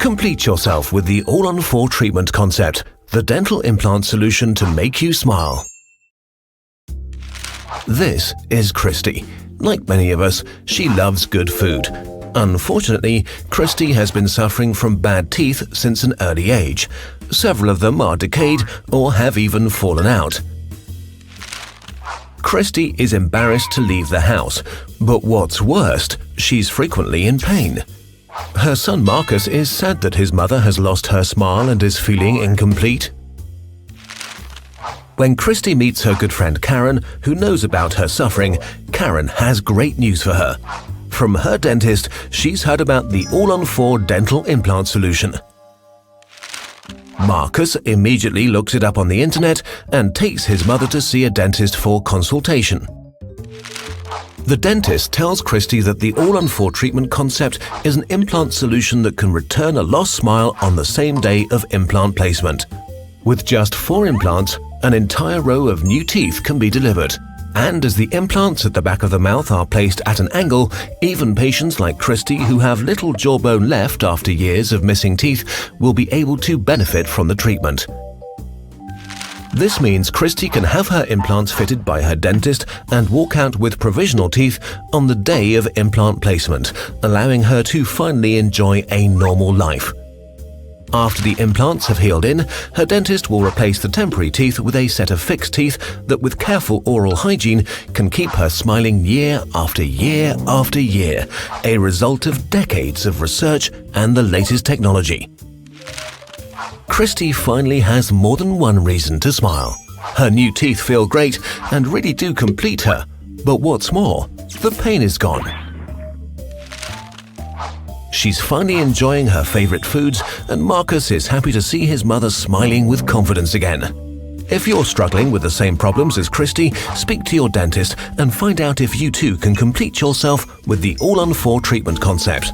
Complete yourself with the All-on-4 treatment concept, the dental implant solution to make you smile. This is Christy. Like many of us, she loves good food. Unfortunately, Christy has been suffering from bad teeth since an early age. Several of them are decayed or have even fallen out. Christy is embarrassed to leave the house, but what's worst, she's frequently in pain. Her son Marcus is sad that his mother has lost her smile and is feeling incomplete. When Christy meets her good friend Karen, who knows about her suffering, Karen has great news for her. From her dentist, she's heard about the All-on-4 dental implant solution. Marcus immediately looks it up on the internet and takes his mother to see a dentist for consultation. The dentist tells Christy that the All-on-4 treatment concept is an implant solution that can return a lost smile on the same day of implant placement. With just 4 implants, an entire row of new teeth can be delivered. And as the implants at the back of the mouth are placed at an angle, even patients like Christy who have little jawbone left after years of missing teeth will be able to benefit from the treatment. This means Christy can have her implants fitted by her dentist and walk out with provisional teeth on the day of implant placement, allowing her to finally enjoy a normal life. After the implants have healed in, her dentist will replace the temporary teeth with a set of fixed teeth that with careful oral hygiene can keep her smiling year after year after year, a result of decades of research and the latest technology. Christy finally has more than one reason to smile. Her new teeth feel great and really do complete her, but what's more, the pain is gone. She's finally enjoying her favorite foods, and Marcus is happy to see his mother smiling with confidence again. If you're struggling with the same problems as Christy, speak to your dentist and find out if you too can complete yourself with the All-on-4 treatment concept.